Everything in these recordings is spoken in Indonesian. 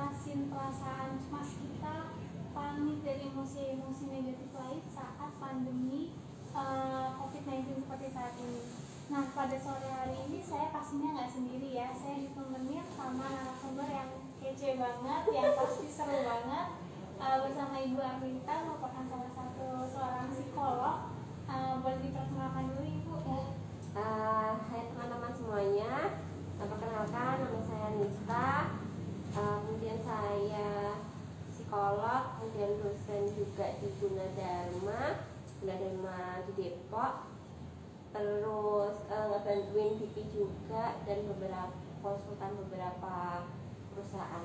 ngatasin perasaan cemas kita, panik dan emosi-emosi negatif lain saat pandemi COVID-19 seperti saat ini. Nah, pada sore hari ini saya pastinya nggak sendiri ya, saya ditemenin sama narasumber yang kece banget, yang pasti seru banget, bersama Ibu Arminta, merupakan salah satu seorang psikolog. Boleh diperkenalkan dulu Ibu ya. Hai teman-teman semuanya, perkenalkan nama saya Nista, kemudian saya psikolog, kemudian dosen juga di Gunadarma di Depok. Terus ngebantuin BP juga dan beberapa konsultan beberapa perusahaan.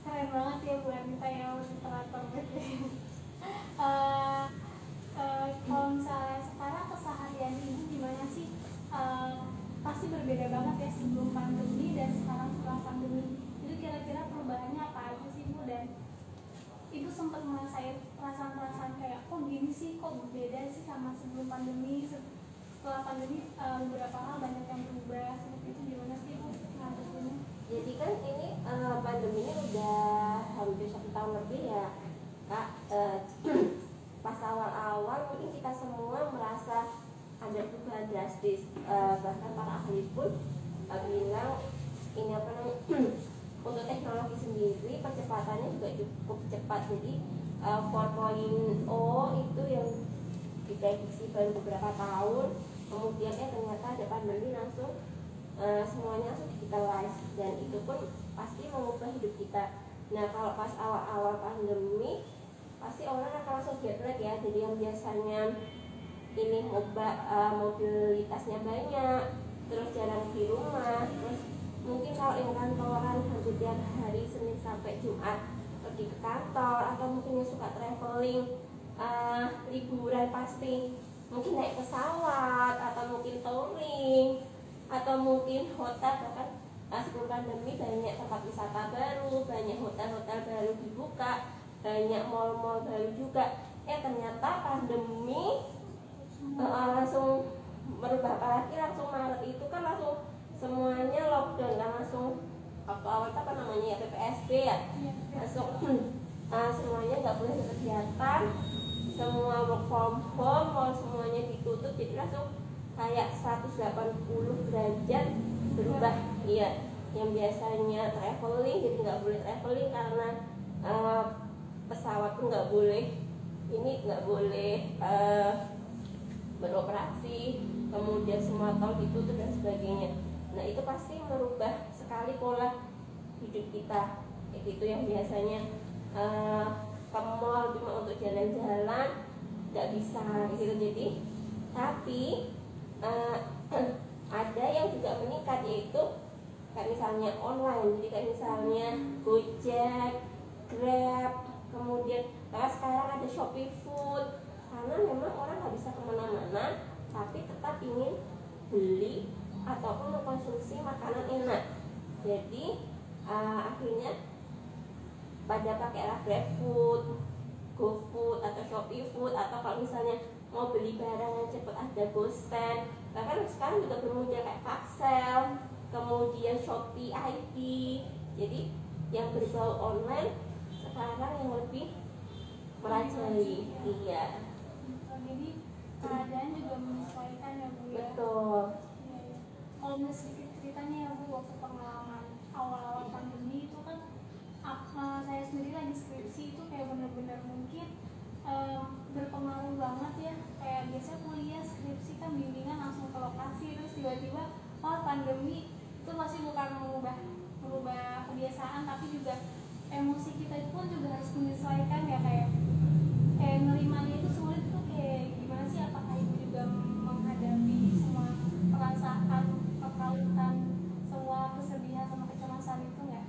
Keren banget ya Bu Arminta yang literatur gitu. Kalau misalnya sekarang keseharian Ibu gimana sih? Pasti berbeda banget ya sebelum pandemi dan sekarang setelah pandemi. Jadi kira-kira perubahannya apa aja sih Bu? Dan Ibu sempat merasain perasaan-perasaan kayak kok gini sih, kok berbeda sih sama sebelum pandemi, setelah pandemi beberapa hal banyak yang berubah seperti itu, gimana sih Bu ngadepinnya? Jadi kan ini pandemi ini udah hampir 1 tahun lebih ya Kak. Pas awal-awal mungkin kita semua merasa ada perubahan drastis, bahkan para ahli pun bilang ini apa namanya untuk teknologi sendiri percepatannya juga cukup cepat. Jadi 4.0 itu yang diprediksi baru beberapa tahun, kemudian ternyata ada pandemi langsung semuanya langsung digitalize, dan itu pun pasti mengubah hidup kita. Nah, kalau pas awal-awal pandemi pasti orang akan langsung jet lag ya. Jadi yang biasanya ini mobilitasnya banyak, terus jarang di rumah, terus mungkin kalau yang kantoran hampir tiap hari Senin sampai Jumat pergi ke kantor, atau mungkin yang suka traveling liburan pasti mungkin naik pesawat, atau mungkin touring, atau mungkin hotel. Bahkan sebelum pandemi banyak tempat wisata baru, banyak hotel-hotel baru dibuka, banyak mall-mall baru juga. Ternyata pandemi langsung merubah, apalagi langsung Maret itu kan langsung semuanya lockdown kan, langsung waktu awal apa namanya ya, PPSB ya, langsung semuanya nggak boleh berkegiatan, semua work from home, mall semuanya ditutup. Jadi langsung kayak 180 derajat berubah. Iya, yang biasanya traveling jadi nggak boleh traveling karena pesawat pun nggak boleh, ini nggak boleh beroperasi, kemudian semua tol ditutup dan sebagainya. Nah, itu pasti merubah sekali pola hidup kita. Itu yang biasanya ke mall cuma untuk jalan-jalan nggak bisa gitu. Jadi tapi ada yang juga meningkat, yaitu kayak misalnya online. Jadi kayak misalnya Gojek, Grab, kemudian sekarang ada Shopee Food, karena memang orang nggak bisa kemana-mana tapi tetap ingin beli ataupun mengkonsumsi makanan enak. Jadi akhirnya pada pakailah GrabFood, GoFood atau Shopee Food, atau kalau misalnya mau beli barang yang cepat ada GoSend. Bahkan sekarang juga bermunculan kayak Paxel, kemudian Shopee ID. Jadi yang berbau online sekarang yang lebih merajai. Iya. Jadi keadaan juga menyesuaikan ya Bu ya. Betul. Ya. Kalau mau sedikit ceritanya ya Bu, waktu pengalaman awal-awal pandemi itu kan saya sendiri lagi skripsi, itu kayak bener-bener mungkin berpengaruh banget ya. Kayak biasa kuliah skripsi kan bimbingan langsung ke lokasi, terus tiba-tiba pandemi itu masih bukan mengubah kebiasaan, tapi juga emosi kita pun juga harus menyesuaikan ya. Kayak nerimanya itu sulit tuh, kayak gimana sih? Apakah Ibu juga menghadapi semua perasaan, kekautan, semua kesedihan sama kecemasan itu nggak?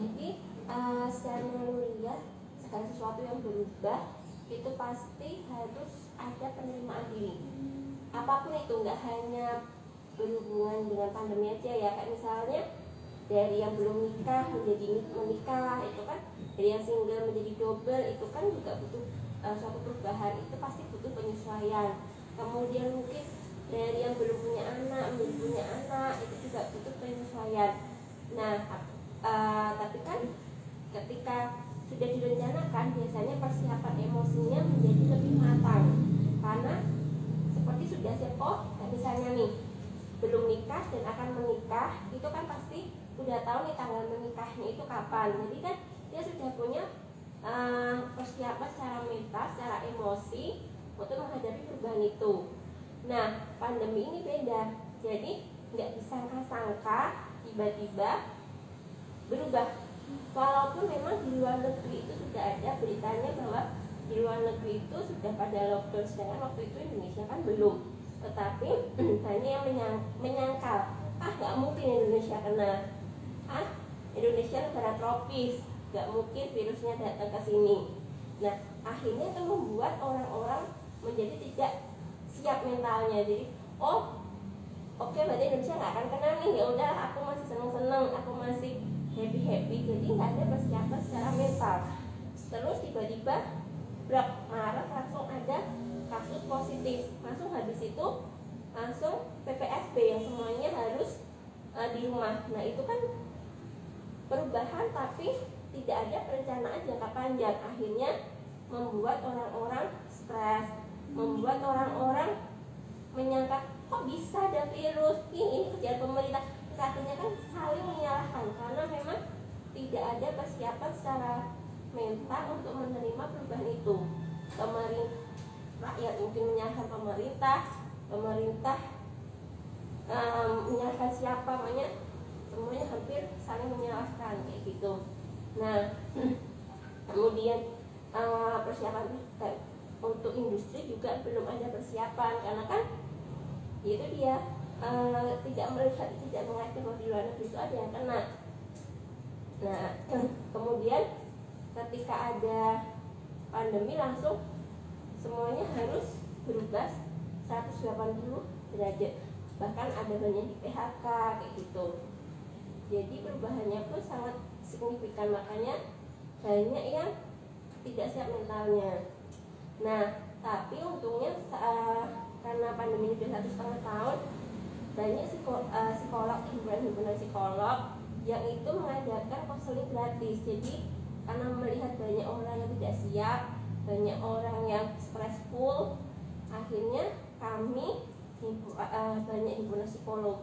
Jadi secara melihat segala sesuatu yang berubah itu pasti harus ada penerimaan diri. Apapun itu, nggak hanya berhubungan dengan pandemi aja ya. Kayak misalnya dari yang belum nikah menjadi menikah, itu kan dari yang single menjadi double, itu kan juga butuh suatu perubahan. Itu pasti butuh penyesuaian. Kemudian mungkin dari yang belum punya anak menjadi punya anak, itu juga butuh penyesuaian. Nah, Tapi kan ketika sudah direncanakan, biasanya persiapan emosinya menjadi lebih matang, karena seperti sudah siap. Misalnya nih belum nikah dan akan menikah, itu kan pasti udah tahu nih tanggal menikahnya itu kapan. Jadi kan dia sudah punya persiapan secara mental, secara emosi untuk menghadapi perubahan itu. Nah, pandemi ini beda. Jadi nggak disangka-sangka tiba-tiba berubah. Walaupun memang di luar negeri itu sudah ada beritanya bahwa di luar negeri itu sudah pada lockdown, sedangkan waktu itu Indonesia kan belum. Tetapi banyak yang menyangkal, nggak mungkin Indonesia kena. Indonesia negara tropis, nggak mungkin virusnya datang ke sini. Nah, akhirnya itu membuat orang-orang menjadi tidak siap mentalnya. Jadi, oke, berarti Indonesia nggak akan kena nih. Ya udah, aku masih seneng-seneng, aku masih happy. Jadi nggak ada persiapan secara mental. Terus tiba-tiba Maret langsung ada kasus positif. Langsung habis itu langsung PPSB yang semuanya harus di rumah. Nah, itu kan perubahan tapi tidak ada perencanaan jangka panjang. Akhirnya membuat orang-orang stres, membuat orang-orang menyangka kok bisa ada virus ini kerjaan pemerintah. Akhirnya kan saling menyalahkan karena memang tidak ada persiapan secara mental untuk menerima perubahan itu. Rakyat mungkin menyalahkan pemerintah menyalahkan siapa, semuanya hampir saling menyalahkan kayak gitu. Nah, kemudian persiapan untuk industri juga belum ada persiapan karena kan itu dia tidak mengerti bahwa di luar negeri itu ada yang kena. Nah, kemudian ketika ada pandemi langsung semuanya harus berubah 180 derajat, bahkan ada banyak di PHK kayak gitu. Jadi perubahannya pun sangat signifikan, makanya banyak yang tidak siap mentalnya. Nah, tapi untungnya karena pandemi ini sudah 1,5 tahun, banyak psikolog, himpunan psikolog yang itu mengadakan konseling gratis. Jadi karena melihat banyak orang yang tidak siap, banyak orang yang stressful, akhirnya kami banyak himpunan psikolog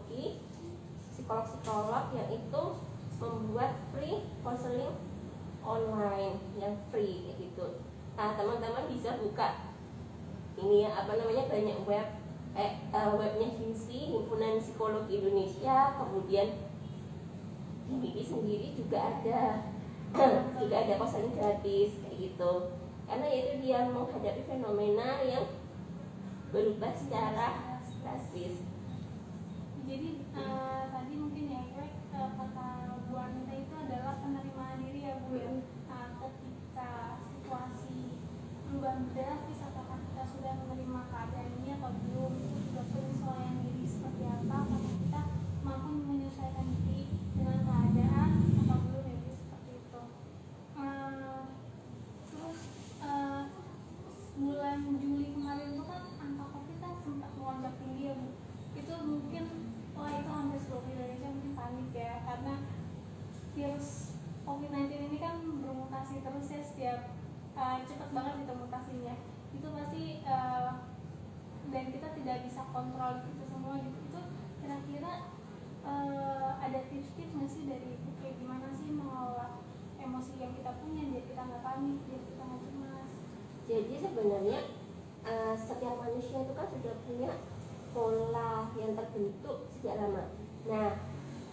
yang itu membuat free konseling online yang free gitu. Nah, teman-teman bisa buka ini ya, banyak webnya HIMSI, Himpunan Psikologi Indonesia, kemudian di MIPI sendiri juga ada konseling gratis kayak gitu. Karena itu dia menghadapi fenomena yang berubah secara drastis. Jadi tadi mungkin ya kata Bu Anita itu adalah penerimaan diri ya Bu ya. Ketika situasi berubah drastis, apakah kita sudah menerima keadaan ini atau belum, itu juga penyesuaian diri seperti apa, apakah kita mampu menyesuaikan diri dengan keadaan atau belum ya Bu, seperti itu. Terus bulan Juli kemarin itu kan angka COVID kan sempat melonjak tinggi ya Bu. Itu mungkin itu hampir seluruh Indonesia mungkin panik ya, karena virus COVID-19 ini kan bermutasi terus ya, setiap cepat banget itu mutasinya. Itu pasti dan kita tidak bisa kontrol itu semua gitu. Itu kira-kira ada tips-tips nggak sih dari Ibu, kayak gimana sih mengelola emosi yang kita punya biar kita nggak panik, biar kita nggak cemas? Jadi sebenarnya setiap manusia itu kan sudah punya pola yang terbentuk sejak lama. Nah,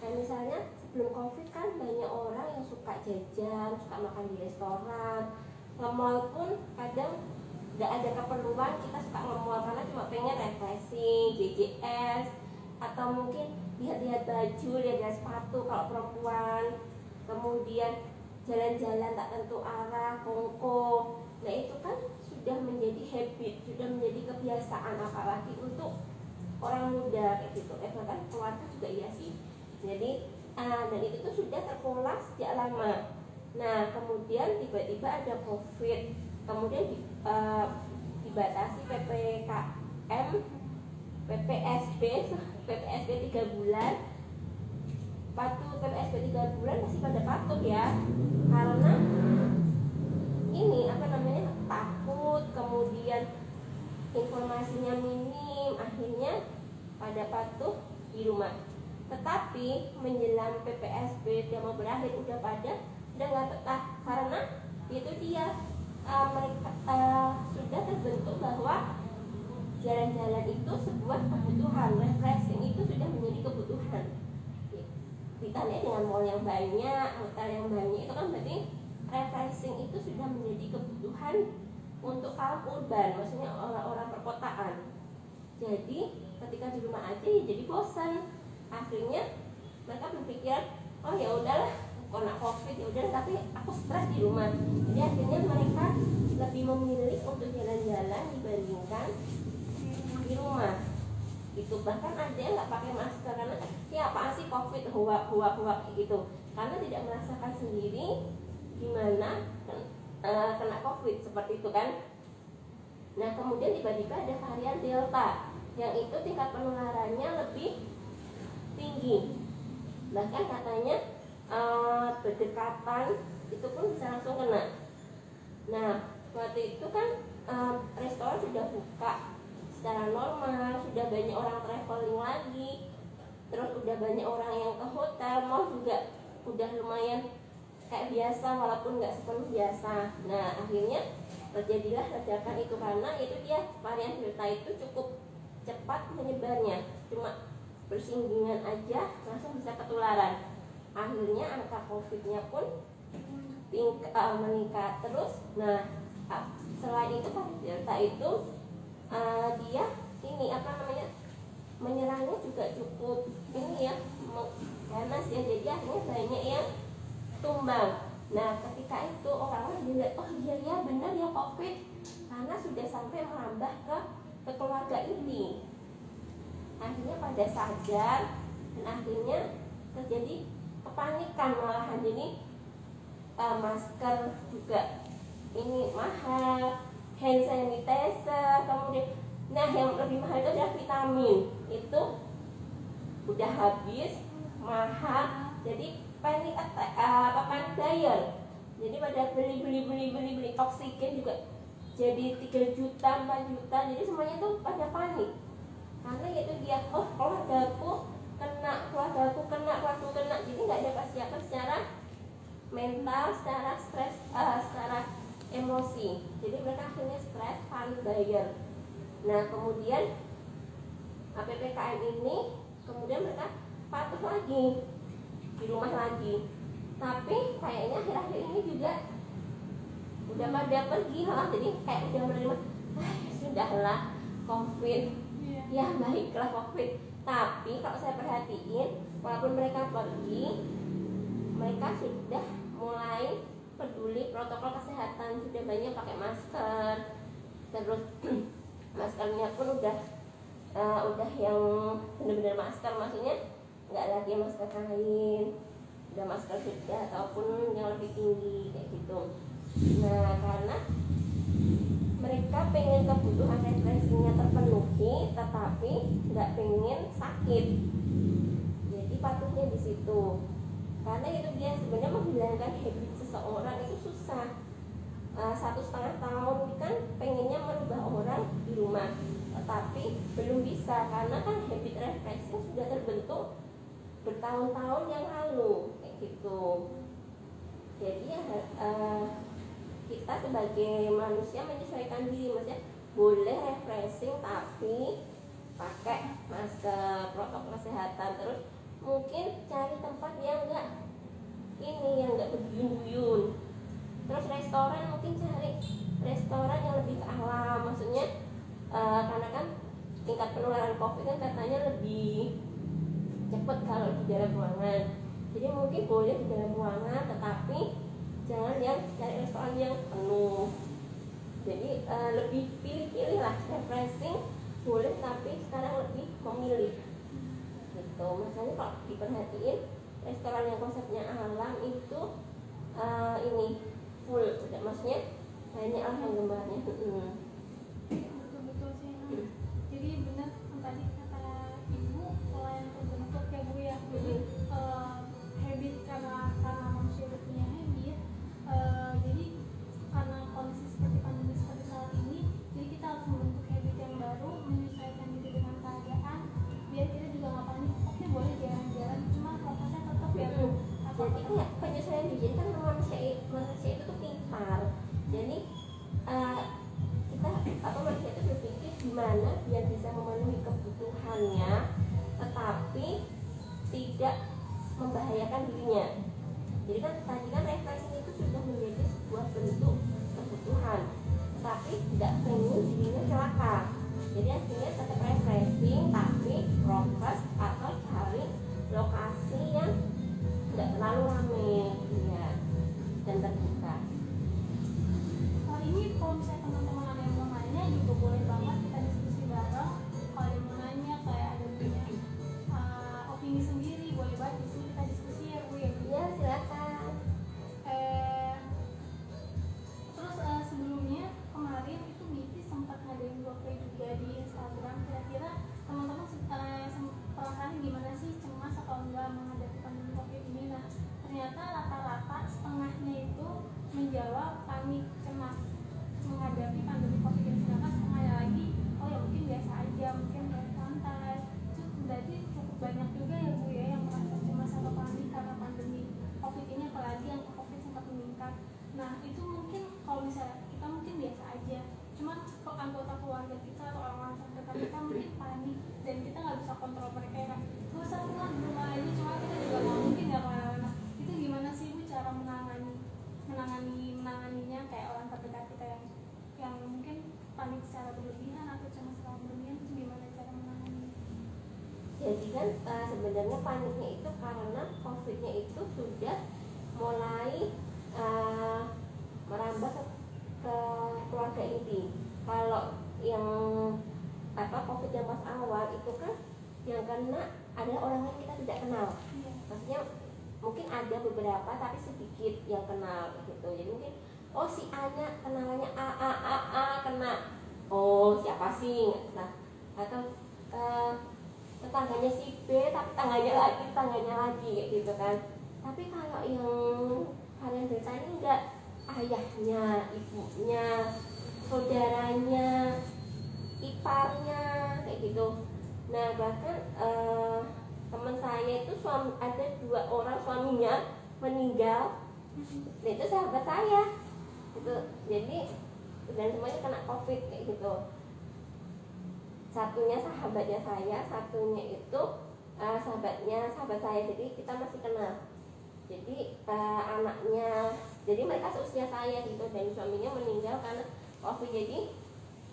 misalnya sebelum COVID kan banyak orang yang suka jajan, suka makan di restoran, nge-mall pun kadang nggak ada keperluan kita suka nge-mall karena cuma pengen refreshing, JJS, atau mungkin lihat-lihat baju, lihat-lihat sepatu kalau perempuan, kemudian jalan-jalan tak tentu arah, kongko. Nah, itu kan sudah menjadi habit, sudah menjadi kebiasaan, apalagi untuk orang muda kayak gitu. Bahkan keluarga juga iya sih. Jadi dan itu tuh sudah terpola sejak lama. Nah, kemudian tiba-tiba ada COVID, kemudian dibatasi PPKM, PPSB 3 bulan. patuh PPSB 3 bulan pasti pada patuh ya, karena ini apa namanya, takut, kemudian informasinya minim, akhirnya pada patuh di rumah. Tetapi menjelang PPSB dia mau berakhir udah nggak betah, karena itu dia mereka sudah terbentuk bahwa jalan-jalan itu sebuah kebutuhan, refreshing itu sudah menjadi kebutuhan. Ditanya dengan mall yang banyak, hotel yang banyak, itu kan berarti refreshing itu sudah menjadi kebutuhan untuk kaum urban, maksudnya orang-orang perkotaan. Jadi ketika di rumah aja ya jadi bosan. Akhirnya mereka berpikir, oh ya udahlah, kena covid ya udah, tapi aku stres di rumah. Jadi akhirnya mereka lebih memilih untuk jalan-jalan dibandingkan di rumah. Itu bahkan ada yang nggak pakai masker karena ya apaan sih covid, huak gitu, karena tidak merasakan sendiri gimana kena covid seperti itu kan. Nah kemudian tiba-tiba ada varian delta yang itu tingkat penularannya lebih tinggi, bahkan katanya berdekatan itu pun bisa langsung kena. Nah waktu itu kan restoran sudah buka secara normal, sudah banyak orang traveling lagi, terus udah banyak orang yang ke hotel, mall juga udah lumayan kayak biasa walaupun nggak sepenuh biasa. Nah akhirnya terjadilah ledakan itu karena itu dia varian delta itu cukup cepat menyebarnya, cuma bersinggungan aja langsung bisa ketularan. Akhirnya angka covidnya pun meningkat terus. Nah selain itu varian delta itu dia ini apa namanya, menyerangnya juga cukup ini ya, ganas ya, jadi akhirnya banyak yang tumbang. Nah ketika itu orang-orang dilihat, oh iya ya benar ya covid, karena sudah sampai merambah ke keluarga ini. Akhirnya pada sadar dan akhirnya terjadi kepanikan malahan. Jadi masker juga ini mahal, hand sanitizer, kemudian nah yang lebih mahal itu adalah vitamin, itu udah habis, mahal, jadi panic attack, panic buyer. Jadi pada beli oksigen juga jadi 3 juta, 4 juta, jadi semuanya tuh pada panik karena itu dia, oh keluargaku kena, jadi nggak ada persiapan secara mental, secara stres, secara emosi. Jadi mereka akhirnya stres, panik buyer. Nah kemudian PPKM ini kemudian mereka patuh lagi di rumah lagi, tapi kayaknya akhir-akhir ini juga udah pada pergi lah, jadi kayak udah menerima sudahlah covid, ya baiklah covid. Tapi kalau saya perhatiin, walaupun mereka pergi, mereka sudah mulai peduli protokol kesehatan, sudah banyak pakai masker, terus maskernya pun udah yang benar-benar masker, maksudnya nggak lagi masker kain, udah masker sudah ataupun yang lebih tinggi kayak gitu. Nah karena mereka pengen kebutuhan refreshingnya terpenuhi, tetapi nggak pengen sakit, jadi patuhnya di situ. Karena itu dia sebenarnya menghilangkan habit seseorang itu susah. 1,5 tahun kan pengennya merubah orang di rumah, tetapi belum bisa karena kan habit refreshing sudah terbentuk bertahun-tahun yang lalu kayak gitu. Jadi ya kita sebagai manusia menyesuaikan diri, maksudnya boleh refreshing tapi pakai masker, protokol kesehatan, terus mungkin cari tempat yang enggak berduyun-duyun. Terus restoran mungkin cari restoran yang lebih ke alam, maksudnya karena kan tingkat penularan covid kan katanya lebih cepat kalau di dalam ruangan. Jadi mungkin boleh di dalam ruangan, tetapi jangan yang cari restoran yang penuh. Jadi lebih pilih-pilih lah, refreshing boleh tapi sekarang lebih memilih gitu. Makanya kalau diperhatiin restoran yang konsepnya alam itu ini full, maksudnya banyak lah penggemarnya. Betul sih. Jadi benar tadi kata ibu, pola yang terbentuk ya bu ya. Jadi saya jadi kan manusia itu tuh pintar. Jadi kita manusia itu berpikir gimana biar bisa memenuhi kebutuhannya tetapi tidak membahayakan dirinya. Jadi kan tadi kan refreshing itu sudah menjadi sebuah bentuk kebutuhan, tapi tidak pengen dirinya celaka. Jadi akhirnya tetap refreshing tapi prokes atau cari lokasi yang tidak terlalu ramai ya, dan terbuka. Ini kalau misalnya teman-teman ada yang mau nanya juga boleh banget kita diskusi bareng. Kalau ada yang mau nanya kayak ada punya opini sendiri, boleh banget di sini kita diskusi ya Bu ya. Ya silakan. Terus sebelumnya kemarin itu MIPI sempat ngadain giveaway juga di Instagram. Kira-kira teman-teman perasaannya gimana sih, cemas atau enggak menghadapi pandemi COVID ini? Nah ternyata rata-rata setengahnya itu menjawab panik, cemas menghadapi pandemi COVID ini, sedangkan setengahnya lagi oh ya mungkin biasa aja, mungkin kayak santai. Itu berarti cukup banyak juga ya Bu ya yang merasa cemas atau panik karena pandemi COVID ini, apalagi yang COVID sempat meningkat. Nah itu mungkin kalau misalnya kita mungkin biasa aja, cuman anggota keluarga kita atau orang-orang terdekat kita mungkin panik dan kita nggak bisa kontrol mereka ya, gak usah keluar di rumah aja, cuma kita juga nggak mungkin nggak kemana-mana. Itu gimana sih Bu cara menanganinya kayak orang terdekat kita yang mungkin panik secara berlebihan atau cemas secara berlebihan, itu gimana cara menangani? Jadi kan sebenarnya paniknya itu karena COVID-nya itu sudah mulai merambah ke keluarga inti. Kalau yang COVID yang pas awal itu kan yang kena adalah orang yang kita tidak kenal. Maksudnya mungkin ada beberapa tapi sedikit yang kenal gitu. Jadi mungkin oh si A nya kenalannya A kena, oh siapa sih, nah atau tetangganya si B tapi tetangganya lagi kayak gitu kan. Tapi kalau yang varian delta ini enggak, ayahnya, ibunya, saudaranya, iparnya kayak gitu. Nah bahkan teman saya itu ada 2 orang suaminya meninggal, nah itu sahabat saya gitu. Jadi dan semuanya kena COVID kayak gitu. Satunya sahabatnya saya, satunya itu sahabat saya, jadi kita masih kenal. Jadi anaknya, jadi mereka seusia saya gitu, dan suaminya meninggal karena COVID. Jadi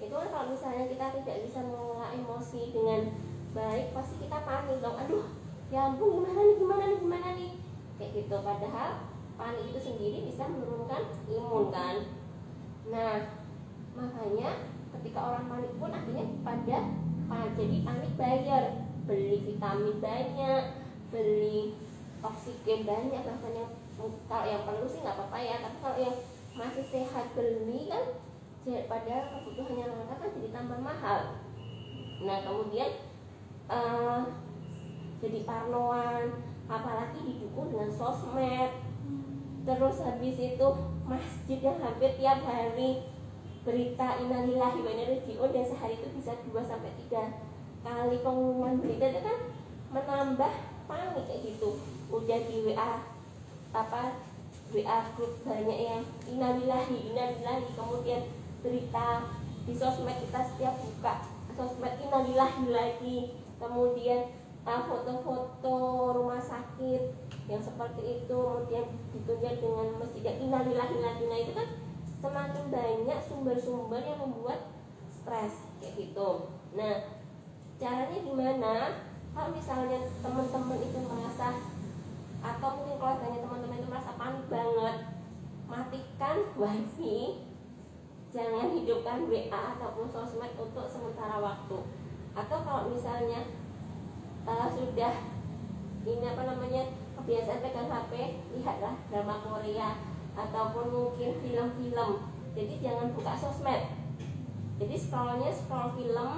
itu kan kalau misalnya kita tidak bisa mengelola emosi dengan baik, pasti kita panik dong, aduh ya ampun gimana nih kayak gitu. Padahal panik itu sendiri bisa menurunkan imun kan. Nah makanya ketika orang panik pun akhirnya pada jadi panik bayar, beli vitamin banyak, beli oksigen banyak, bahkan yang kalau yang perlu sih nggak apa-apa ya, tapi kalau yang masih sehat beli kan padahal kebutuhannya langka kan jadi tambah mahal. Nah kemudian jadi parnoan, apalagi didukung dengan sosmed. Terus habis itu masjid yang hampir tiap hari berita innalillahi wa inna ilaihi raji'un, dan sehari itu bisa 2-3 kali pengumuman berita, itu kan menambah panik kayak gitu. Udah di WA grup banyak yang innalillahi, kemudian berita di sosmed kita setiap buka sosmed innalillahi lagi, kemudian foto-foto rumah sakit yang seperti itu, kemudian ditunjuk dengan masjid yang innalillahi lagi. Nah itu kan semakin banyak sumber-sumber yang membuat stres kayak gitu. Nah caranya gimana? Kalau misalnya teman-teman itu merasa, atau mungkin keluarganya teman-teman itu merasa panik banget, matikan wifi, jangan hidupkan WA ataupun sosmed untuk sementara waktu. Atau kalau misalnya sudah kebiasaan pegang HP, lihatlah drama Korea ataupun mungkin film-film. Jadi jangan buka sosmed. Jadi scroll film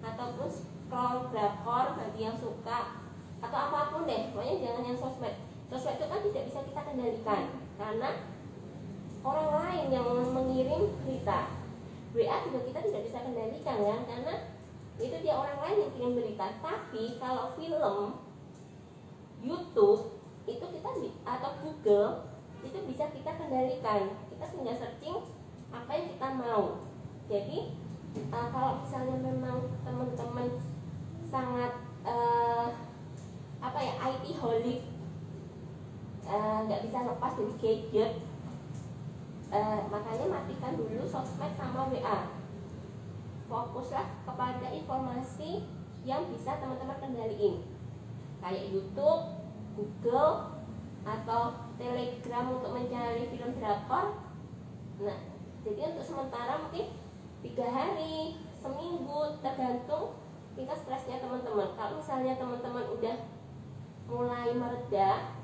ataupun scroll drakor bagi yang suka, atau apapun deh, pokoknya jangan yang sosmed. Sosmed itu kan tidak bisa kita kendalikan karena orang lain yang mengirim berita. WA juga kita tidak bisa kendalikan kan, karena itu dia orang lain yang kirim berita. Tapi kalau film, YouTube itu kita atau Google itu bisa kita kendalikan. Kita tinggal searching apa yang kita mau. Jadi kalau misalnya memang teman-teman sangat IT holic, nggak bisa lepas dari gadget, makanya matikan dulu sosmed sama WA. Fokuslah kepada informasi yang bisa teman-teman kendaliin, kayak YouTube, Google, atau Telegram untuk mencari film drakor. Nah, jadi untuk sementara mungkin 3 hari, seminggu, tergantung tingkat stresnya teman-teman. Kalau misalnya teman-teman udah mulai mereda,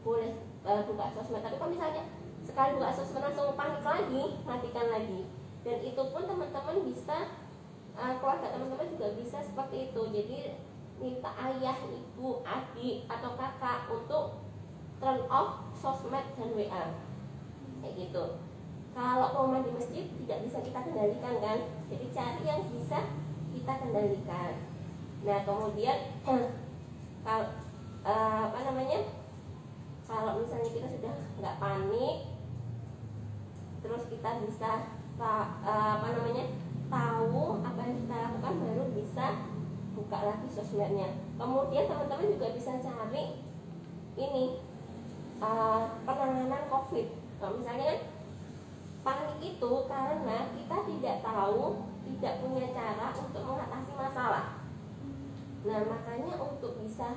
boleh buka sosmed. Tapi kalau misalnya sekali buka sosmed langsung panik lagi, matikan lagi. Dan itu pun teman-teman bisa, keluarga teman-teman juga bisa seperti itu. Jadi minta ayah, ibu, adik, atau kakak untuk turn off sosmed dan WA, kayak gitu. Kalau pengumuman di masjid tidak bisa kita kendalikan kan, jadi cari yang bisa kita kendalikan. Nah kemudian kalau kalau misalnya kita sudah nggak panik, terus kita bisa tahu apa yang kita lakukan, baru bisa buka lagi sosmednya. Kemudian teman-teman juga bisa cari ini penanganan COVID. Kalau misalnya kan panik itu karena kita tidak tahu, tidak punya cara untuk mengatasi masalah. Nah makanya untuk bisa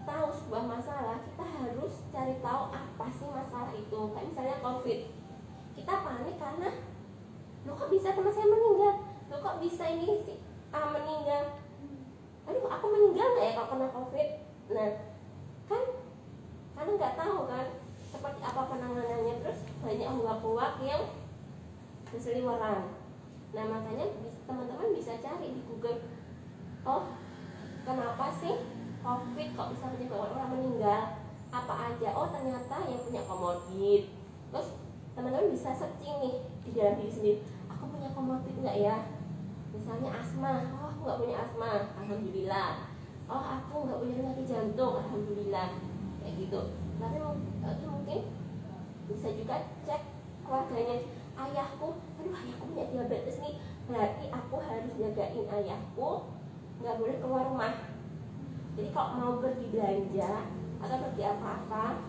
tahu sebuah masalah, kita harus cari tahu apa sih masalah itu. Kayak misalnya COVID, kita panik karena lo kok bisa teman saya meninggal, lo kok bisa ini sih meninggal, aduh aku meninggal nggak ya kalau kena COVID. Nah kan karena nggak tahu kan seperti apa penanganannya, terus banyak hoak-hoak yang berseliweran. Nah makanya teman-teman bisa cari di Google, oh kenapa sih COVID kok bisa menyebabkan orang meninggal, apa aja. Oh ternyata yang punya komorbid. Terus teman-teman bisa searching nih di dalam diri sendiri, aku punya komorbid nggak ya. Misalnya asma, oh aku nggak punya asma, alhamdulillah. Oh aku nggak punya penyakit jantung, alhamdulillah, kayak gitu. Tapi mungkin bisa juga cek keluarganya, ayahku, aduh ayahku punya diabetes nih, berarti aku harus jagain ayahku, nggak boleh keluar rumah. Jadi kalau mau pergi belanja atau pergi apa-apa,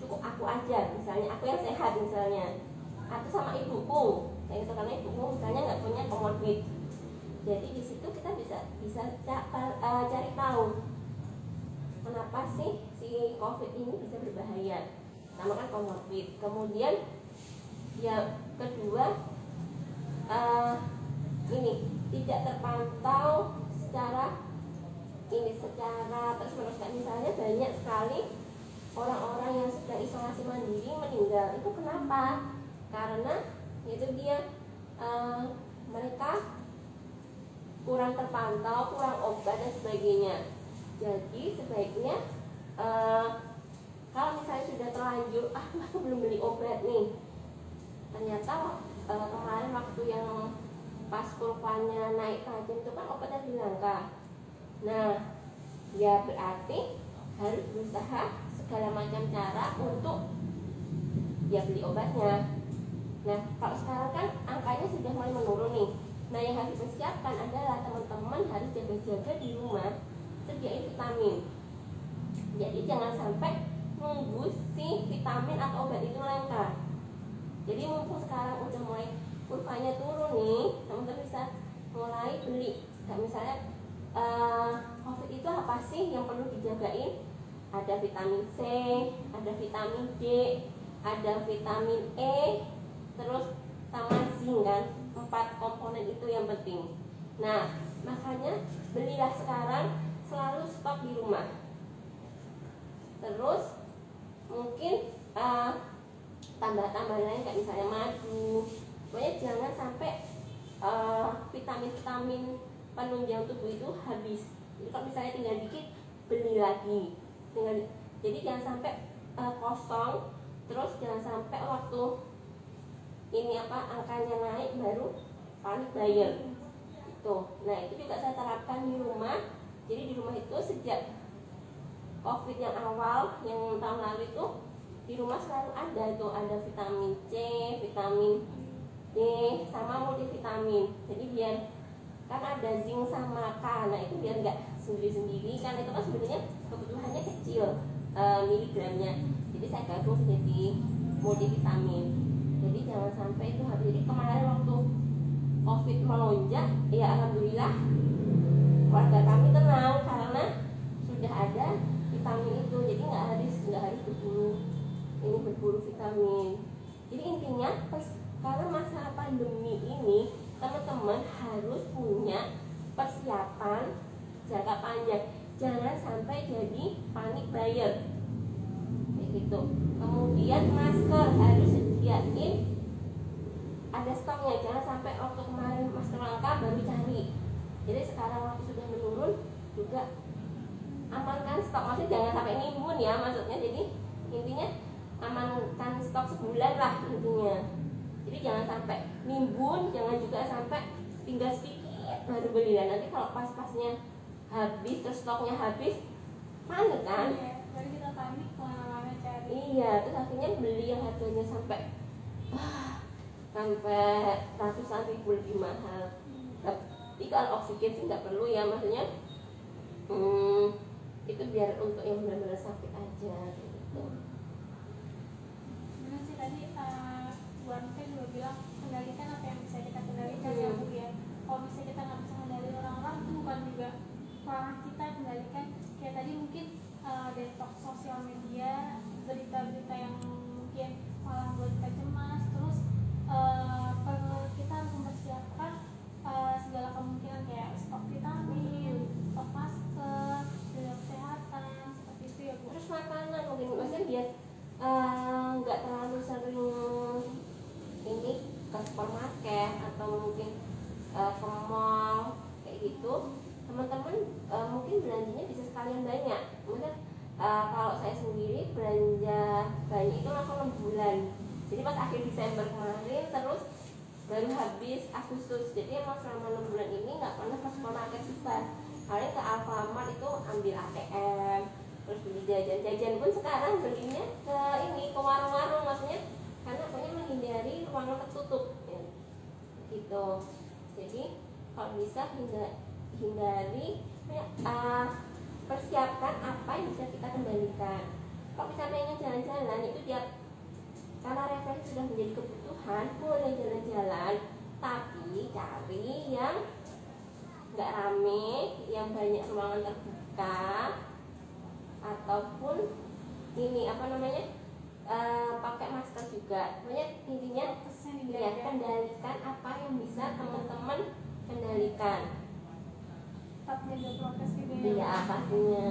cukup aku aja, misalnya aku yang sehat misalnya, atau sama ibuku, kayak gitu, karena ibuku misalnya nggak punya komorbid. Jadi di situ kita bisa cari tahu kenapa sih si COVID ini bisa berbahaya, namakan komorbid. Kemudian yang kedua, ini tidak terpantau secara terus-menerus. Misalnya banyak sekali orang-orang yang sedang isolasi mandiri meninggal. Itu kenapa? Karena itu dia mereka kurang terpantau, kurang obat dan sebagainya. Jadi sebaiknya kalau misalnya sudah terlanjur, aku belum beli obat nih, ternyata kemarin waktu yang pas kurvanya naik tajam itu kan obatnya dilangka. Nah ya berarti harus berusaha segala macam cara untuk ya beli obatnya. Nah kalau sekarang kan angkanya sudah mulai menurun nih. Nah yang harus dipersiapkan adalah teman-teman harus jaga-jaga di rumah, sediain vitamin. Jadi jangan sampai nunggu si vitamin atau obat itu langka. Jadi mumpung sekarang udah mulai kurvanya turun nih, teman-teman bisa mulai beli. Nah, misalnya COVID itu apa sih yang perlu dijagain? Ada vitamin C, ada vitamin D, ada vitamin E, terus sama zinc kan. 4 komponen itu yang penting. Nah makanya belilah sekarang, selalu stok di rumah. Terus mungkin tambah-tambahan lain kayak misalnya madu. Pokoknya jangan sampai vitamin-vitamin penunjang tubuh itu habis. Jadi kalau misalnya tinggal dikit, beli lagi. Jadi jangan sampai kosong. Terus jangan sampai waktu ini angkanya naik baru panik bayar itu. Nah itu juga saya terapkan di rumah. Jadi di rumah itu sejak COVID yang awal, yang tahun lalu itu, di rumah selalu ada itu, ada vitamin C, vitamin D, sama multivitamin. Jadi biar kan ada zinc sama K, nah itu biar nggak sendiri-sendiri kan, itu kan sebenarnya kebutuhannya kecil miligramnya. Jadi saya gabung jadi multivitamin. Jadi jangan sampai itu habis. Jadi kemarin waktu COVID melonjak, ya alhamdulillah keluarga kami tenang karena sudah ada vitamin itu. Jadi nggak harus berburu vitamin. Jadi intinya karena masa pandemi ini teman-teman harus punya persiapan jangka panjang. Jangan sampai jadi panik buyer kayak gitu. Kemudian masker harus sediain ada stoknya. Jangan sampai waktu kemarin masker langka baru cari. Jadi sekarang waktu sudah menurun juga amankan stok. Maksudnya jangan sampai nimbun ya, maksudnya. Jadi intinya amankan stok sebulan lah intinya. Jadi jangan sampai nimbun, jangan juga sampai tinggal sedikit baru beli. Dan nanti kalau pas-pasnya habis, terus stoknya habis, panik kan? Iya, jadi kita panik kemana-mana cari. Iya, terus akhirnya beli yang harganya sampai ratusan ribu lebih mahal. Tapi kalau oksigen sih nggak perlu ya, maksudnya itu biar untuk yang benar-benar sakit aja gitu. Benar sih tadi Bu Anka juga bilang kendalikan apa yang bisa kita kendalikan ya Bu ya. Kalau misalnya kita nggak bisa kendalikan orang-orang itu bukan juga ranah kita kendalikan. Kayak tadi mungkin detox sosial media, berita-berita yang mungkin malah buat kita cemas. Terus kita harus mempersiapkan segala kemungkinan kayak stok vitamin, stok masker, jaga kesehatan seperti itu ya Bu. Terus makanan mungkin maksudnya biar nggak terlalu sering ini ke supermarket atau mungkin ke mall kayak gitu. Teman-teman mungkin belanjanya bisa sekalian banyak. Maksudnya kalau saya sendiri belanja banyak itu langsung 6 bulan. Jadi pas akhir Desember kemarin terus baru habis Agustus. Jadi emang selama 6 bulan ini nggak pernah ke supermarket susah. Paling ke Alfamart itu ambil ATM, terus beli jajan pun sekarang belinya ke warung-warung, maksudnya karena pokoknya menghindari ruangan tertutup ya. Gitu. Jadi kalau bisa hindari persiapkan apa yang bisa kita kendalikan. Kalau misalnya ingin jalan-jalan itu karena refleksi sudah menjadi kebutuhan, boleh jalan-jalan, tapi cari yang nggak rame, yang banyak ruangan terbuka, ataupun ini pakai masker juga. Pokoknya intinya ya kendalikan apa yang bisa teman-teman kendalikan. Tetap jaga prokes juga ya. Iya pastinya.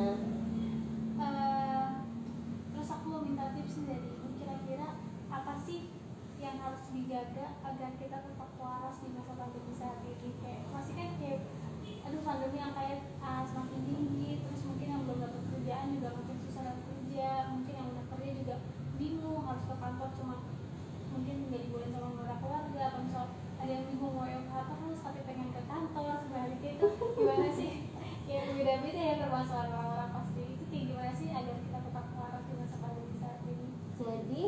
Terus aku mau minta tips dari Ibu, kira-kira apa sih yang harus dijaga agar kita tetap waras di masa pandemi saat ini? Kayak masih kan kayak pandemi yang kayak semakin tinggi, terus mungkin yang belum dapat kerjaan juga makin susah dapat kerja, mungkin yang udah kerja juga bingung harus ke kantor cuma mungkin nggak dibolehin sama keluarga, atau misal ada yang bingung mau WFH terus tapi pengen ke kantor sebaliknya, itu gimana sih? Ya beda-beda ya permasalahan orang-orang pasti. Itu kayak gimana sih agar kita tetap waras di masa pandemi saat ini? Jadi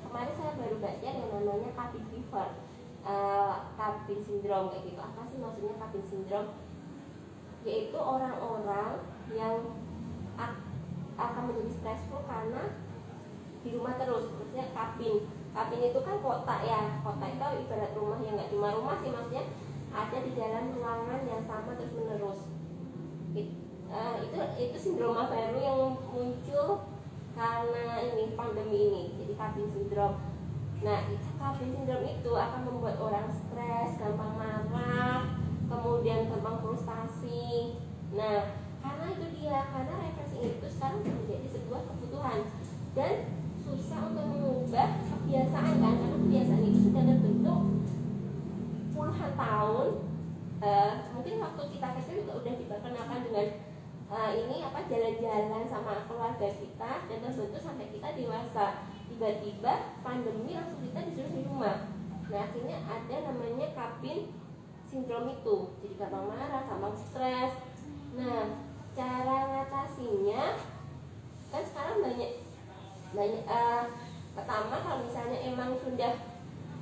kemarin saya baru baca yang namanya cabin fever, cabin syndrome kayak gitu. Apa sih maksudnya cabin syndrome? Yaitu orang-orang yang akan menjadi stressful karena di rumah terus. Maksudnya cabin itu kan kotak ya. Kotak itu ibarat rumah, yang nggak cuma rumah sih, maksudnya ada di dalam ruangan yang sama terus menerus. Itu sindroma baru yang muncul karena ini pandemi ini, jadi cabin syndrome. Nah, cabin syndrome itu akan membuat orang stres, gampang marah, kemudian gampang frustasi. Nah, karena itu dia, karena refreshing itu sekarang menjadi sebuah kebutuhan dan susah untuk mengubah kebiasaan kan, karena kebiasaan itu sudah terbentuk puluhan tahun. Mungkin waktu kita kecil juga udah diperkenalkan dengan jalan-jalan sama keluarga kita, dan terbentuk sampai kita dewasa. Tiba-tiba pandemi langsung kita disuruh di rumah. Nah, akhirnya ada namanya cabin syndrome itu, jadi gampang marah, gampang stres. Nah, cara ngatasinya kan sekarang banyak banyak pertama kalau misalnya emang sudah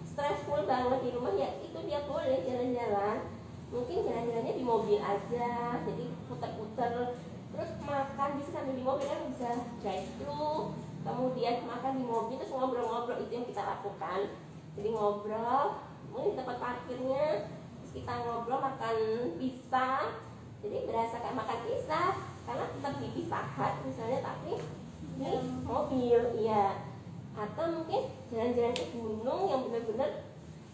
stressful banget di rumah, ya itu dia boleh jalan-jalan, mungkin jalan-jalannya di mobil aja, jadi putar-putar, terus makan bisa sambil di mobil, kan bisa drive thru, kemudian makan di mobil terus ngobrol-ngobrol, itu yang kita lakukan. Jadi ngobrol mungkin di tempat parkirnya, terus kita ngobrol makan pizza, jadi berasa kayak makan pizza karena tetap di Pizza Hut misalnya, tapi di mobil, iya. Atau mungkin jalan-jalan ke gunung yang benar-benar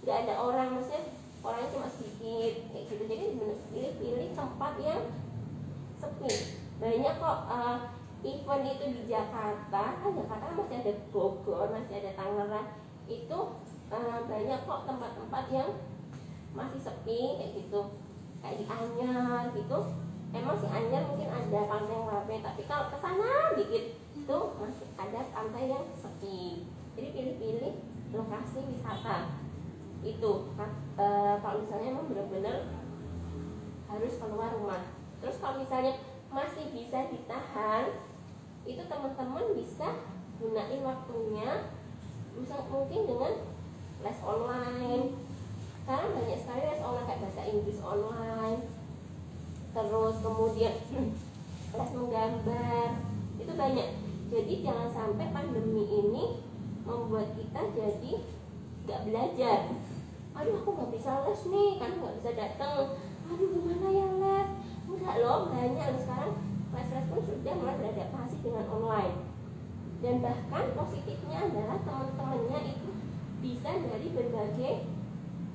nggak ada orang, maksudnya orangnya cuma sedikit kayak gitu. Jadi benar pilih-pilih tempat yang sepi. Banyak kok event itu di Jakarta, kan Jakarta masih ada Bogor, masih ada Tangerang, itu banyak kok tempat-tempat yang masih sepi kayak gitu, kayak di Anyar gitu. Emang si Anyar mungkin ada pantai yang ramai, tapi kalau ke sana dikit itu masih ada pantai yang sepi. Jadi pilih-pilih lokasi wisata itu kalau misalnya emang benar-benar harus keluar rumah. Terus kalau misalnya masih bisa ditahan, itu teman-teman bisa gunain waktunya, bisa mungkin dengan les online. Sekarang banyak sekali les online kayak bahasa Inggris online, terus kemudian les menggambar, itu banyak. Jadi jangan sampai pandemi ini membuat kita jadi nggak belajar. Aduh aku nggak bisa les nih karena nggak bisa datang. Aduh gimana ya les? Enggak loh, banyak loh sekarang les-les pun sudah mulai beradaptasi dengan online. Dan bahkan positifnya adalah teman-temannya itu bisa dari berbagai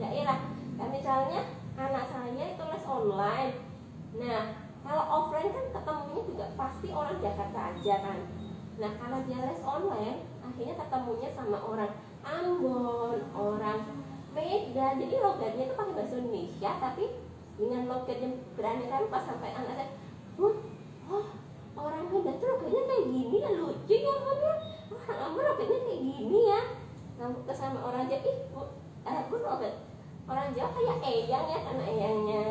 daerah. Nah, misalnya anak saya itu les online. Nah, kalau offline kan ketemunya juga pasti orang Jakarta aja kan. Nah, kalau dia les online, akhirnya ketemunya sama orang Ambon, orang Medan. Jadi logatnya itu pakai bahasa Indonesia, tapi dengan logat yang berani kan. Pas sampai anak saya, oh orang Medan tuh logatnya kayak gini ya, lucu ya kan ya. Orang Ambon logatnya kayak gini ya. Nah, sama orang Jawa, bu logat orang Jawa kayak eyang ya, karena eyangnya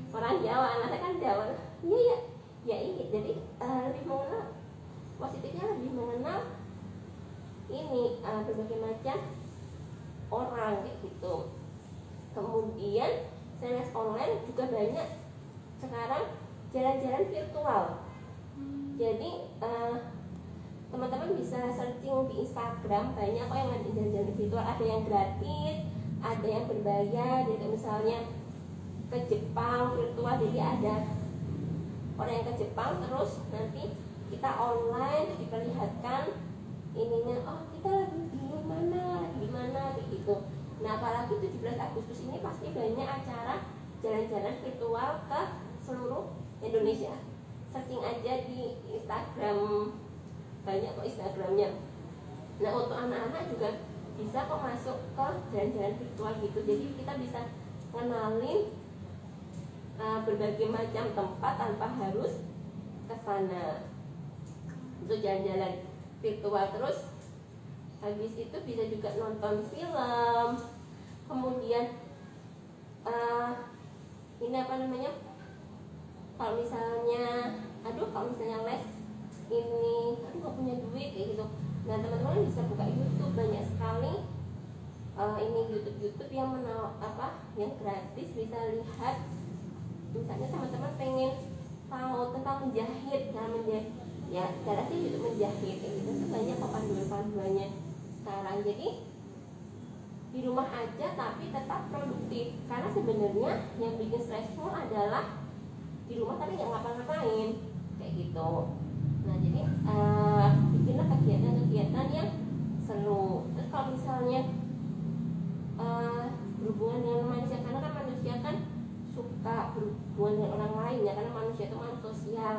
orang Jawa, anaknya kan Jawa. Iya ya ini jadi lebih mengenal, positifnya lebih mengenal ini berbagai macam orang kayak gitu. Kemudian les online juga banyak sekarang jalan-jalan virtual. Jadi teman-teman bisa searching di Instagram, banyak kok yang ada jalan-jalan virtual, ada yang gratis, ada yang berbayar. Jadi misalnya ke Jepang virtual, jadi ada orang yang ke Jepang, terus nanti kita online diperlihatkan ininya, oh kita lagi di mana kayak gitu. Nah apalagi 17 Agustus ini pasti banyak acara jalan-jalan virtual ke seluruh Indonesia. Searching aja di Instagram, banyak kok Instagramnya. Nah untuk anak-anak juga bisa kok masuk ke jalan-jalan virtual gitu. Jadi kita bisa kenalin berbagai macam tempat tanpa harus ke sana. Itu jalan-jalan virtual. Terus habis itu bisa juga nonton film. Kemudian ini apa namanya? Kalau misalnya les ini, nggak punya duit kayak gitu. Nah teman-teman bisa buka YouTube, banyak sekali ini YouTube yang yang gratis, bisa lihat. Misalnya teman-teman pengen tahu tentang menjahit, cara menjahit, ya cara sih YouTube menjahit kayak gitu. Banyak kok panduan-panduannya sekarang. Jadi di rumah aja tapi tetap produktif, karena sebenarnya yang bikin stressful adalah di rumah tapi nggak ngapa-ngapain kayak gitu. Nah jadi bikinlah kegiatan-kegiatan yang seru. Terus kalau misalnya berhubungan dengan manusia, karena kan manusia kan suka berhubungan dengan orang lain ya, karena manusia itu makhluk sosial.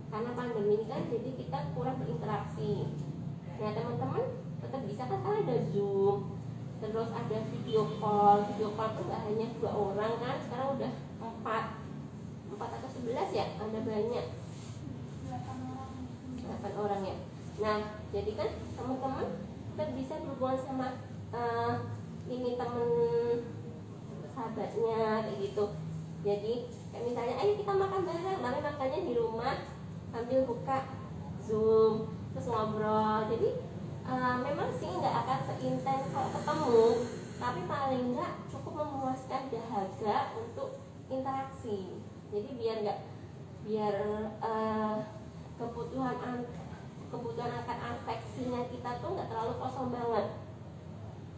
Karena pandemi ini kan jadi kita kurang berinteraksi. Nah teman-teman tetap bisa kan, sekarang ada Zoom, terus ada video call tuh nggak hanya 2 orang kan, sekarang udah 4 atau 11 ya, ada banyak 8 orang ya. Nah jadi kan teman-teman kita bisa berhubungan sama ini temen sahabatnya kayak gitu. Jadi kayak misalnya ayo kita makan bareng, makannya di rumah sambil buka Zoom. terus ngobrol. Jadi memang sih nggak akan seintens kalau ketemu, tapi paling nggak cukup memuaskan dahaga untuk interaksi. Jadi biar kebutuhan akan afeksinya kita tuh nggak terlalu kosong banget.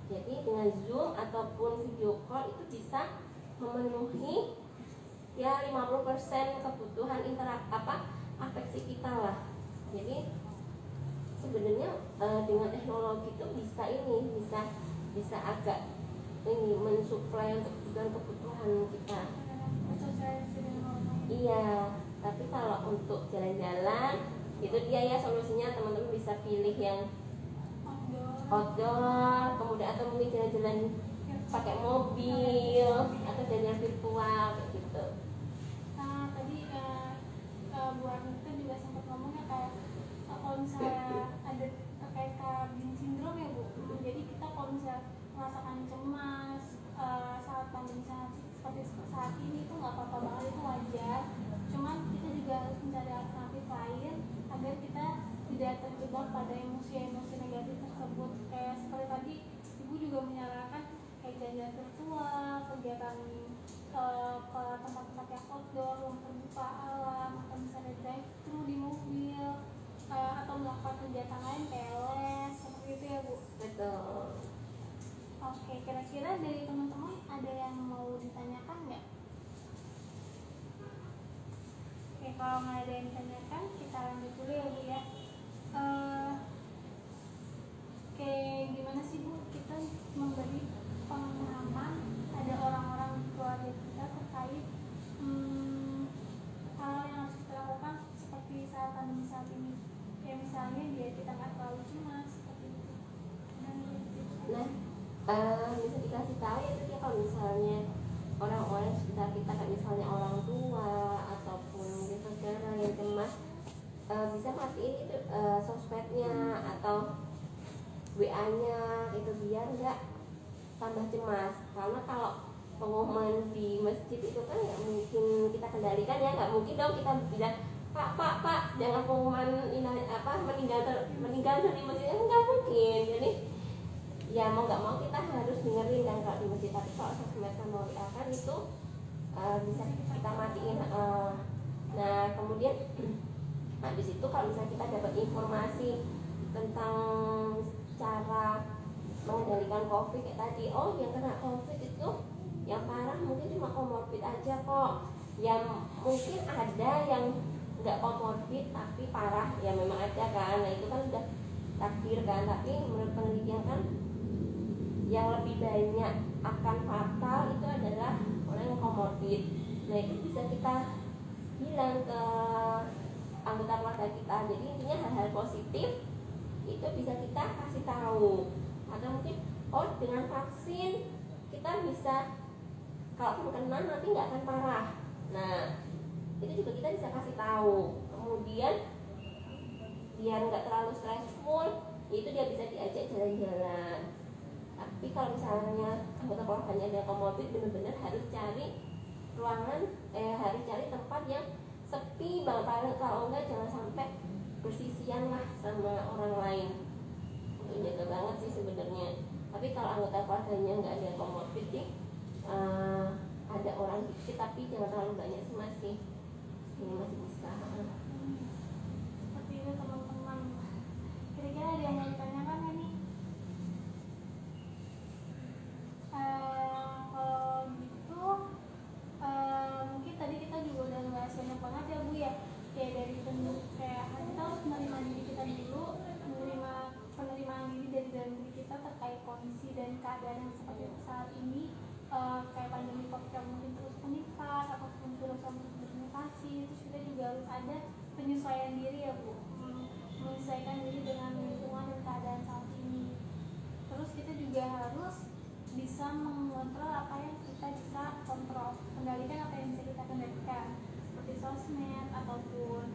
Jadi dengan Zoom ataupun video call itu bisa memenuhi ya 50% kebutuhan afeksi kita lah. Jadi sebenarnya dengan teknologi itu bisa agak ini mensuplai untuk kebutuhan kita. Iya, tapi kalau untuk jalan-jalan itu dia ya solusinya, teman-teman bisa pilih yang outdoor, kemudian atau mungkin jalan-jalan pakai mobil atau jalan-jalan virtual kayak gitu. Nah tadi Bu Arnita juga sempat ngomongnya kayak kalau misalnya ada terkait Kawin sindrom ya Bu. Jadi kita kalau misalnya merasakan cemas saat pandemi seperti saat ini itu nggak apa-apa banget, itu wajar. Cuman kita juga harus mencari alternatif lain agar kita tidak terjebak pada emosi-emosi negatif tersebut. Kayak seperti tadi Ibu juga menyarankan kayak jalan-jalan virtual, kegiatan ke tempat-tempat yang outdoor, ruang terbuka alam, atau misalnya drive thru di mobil, atau melakukan kegiatan lain kayak les, seperti itu ya Bu. Betul. Oke, kira-kira dari teman-teman ada yang mau ditanyakan nggak? Oke, kalau nggak ada yang ditanyakan, kita lanjut dulu ya Bu ya. Oke, gimana sih Bu kita memberi pemahaman ada orang-orang di keluarga kita terkait hal yang harus kita lakukan seperti saat pandemi saat ini, ya misalnya biar kita nggak terlalu cemas seperti itu. Nah, bisa dikasih tahu ya tadi kalau misalnya orang-orang sekitar kita kayak misalnya orang tua ataupun saudara yang cemas, bisa matiin itu sosmednya atau WA-nya itu biar nggak tambah cemas. Karena kalau pengumuman di masjid itu kan nggak mungkin kita kendalikan ya, nggak mungkin dong kita bilang pak jangan pengumuman meninggal dari masjidnya, nggak mungkin. Jadi ya mau nggak mau kita harus dengerin kan kalau di masjid. Tapi kalau sosmed sama WA kan itu bisa kita matiin. Nah kemudian habis itu kalau misalnya kita dapat informasi tentang cara mengendalikan COVID kayak tadi, oh yang kena COVID itu yang parah mungkin cuma komorbid aja kok, yang mungkin ada yang nggak komorbid tapi parah ya memang ada kan. Nah itu kan udah takdir kan, tapi menurut penelitian kan yang lebih banyak akan fatal itu adalah orang yang komorbid. Nah itu bisa kita bilang ke anggota keluarga kita. Jadi intinya hal-hal positif itu bisa kita kasih tahu. Atau mungkin oh dengan vaksin kita bisa kalau kena nanti nggak akan parah. Nah itu juga kita bisa kasih tahu. Kemudian biar nggak terlalu stressful, itu dia bisa diajak jalan-jalan. Tapi kalau misalnya anggota keluarganya ada komorbid, benar-benar harus cari ruangan, harus cari tempat yang sepi banget. Kalau enggak jangan sampai bersisian lah sama orang lain. Itu jaga banget sih sebenarnya. Tapi kalau anggota keluarganya nggak ada komorbid sih, ada orang dikit tapi jangan terlalu banyak sih masih ini masih bisa. Seperti itu teman-teman. Kira-kira ada yang mau ditanyakan nggak nih? Kalau gitu mungkin tadi kita juga udah ngebahas banyak banget ya Bu ya. Kayak dari bentuk kayak kita harus menerima diri kita dulu, menerima penerimaan diri dari dalam diri kita terkait kondisi dan keadaan yang seperti saat ini. Kayak pandemi COVID yang mungkin terus meningkat ataupun terus bermutasi, terus kita juga harus ada penyesuaian diri ya Bu, menyesuaikan diri dengan lingkungan dan keadaan saat ini. Terus kita juga harus bisa mengontrol apa yang kita bisa kontrol, kendalikan apa yang bisa kita kendalikan, seperti sosmed ataupun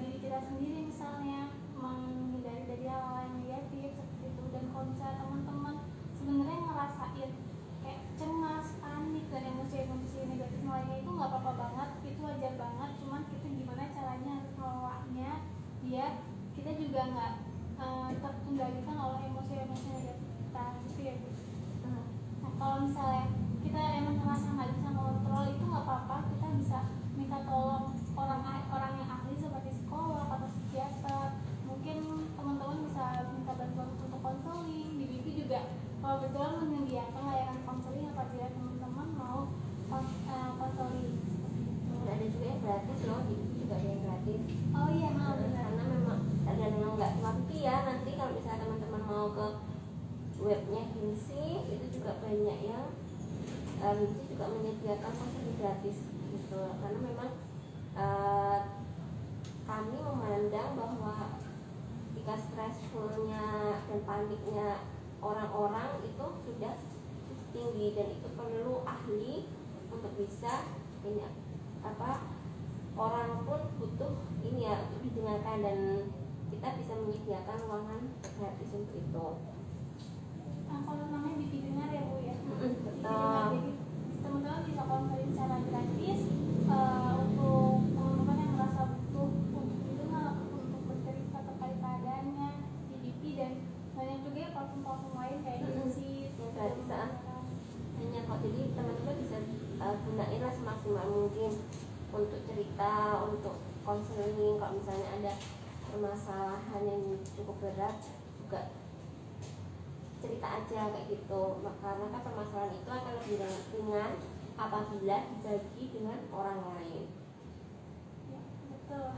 diri kita sendiri misalnya, menghindari dari hal-hal yang negatif seperti itu. Dan kalau misalnya teman-teman sebenarnya ngerasain kayak cemas, panik, dan emosi-emosi negatif lainnya itu nggak apa-apa banget, itu wajar banget. Cuman kita gimana caranya harus ngelolanya biar kita juga nggak terkendalikan oleh emosi-emosi negatif kita gitu ya Bu. Nah kalau misalnya kita emang ngerasa nggak bisa ngontrol itu nggak apa-apa, kita bisa minta tolong orang yang ahli seperti psikolog atau psikiater. Mungkin teman-teman bisa minta bantuan untuk konseling. Di BP juga kalau betul menyediakan layanan konseling apabila teman-teman mau konseling. Ada juga yang gratis loh, juga ada yang gratis. Oh iya, benar. Karena memang ada yang nggak ngerti ya, nanti kalau misalnya teman-teman mau ke webnya HIMSI itu juga banyak yang HIMSI juga menyediakan konseling gratis gitu. Karena memang kami memandang bahwa jika stressfulnya dan paniknya orang-orang itu sudah tinggi dan itu perlu ahli untuk bisa ini orang pun butuh ini ya untuk didengarkan, dan kita bisa menyediakan ruangan gratis untuk itu. Nah, kalau namanya BP Dengar ya Bu ya. Betul. Jadi teman-teman bisa konseling secara gratis untuk teman-teman yang merasa butuh untuk didengar ataupun untuk bercerita terkait keadaannya di BP, dan banyak juga ya platform-platform lain kayak Insi yang gratis hanya kok, jadi teman-teman bisa gunain lah semaksimal mungkin untuk cerita, untuk konseling. Kalau misalnya ada permasalahan yang cukup berat juga cerita aja kayak gitu, karena kan permasalahan itu akan lebih ringan apabila dibagi dengan orang lain. Ya, betul.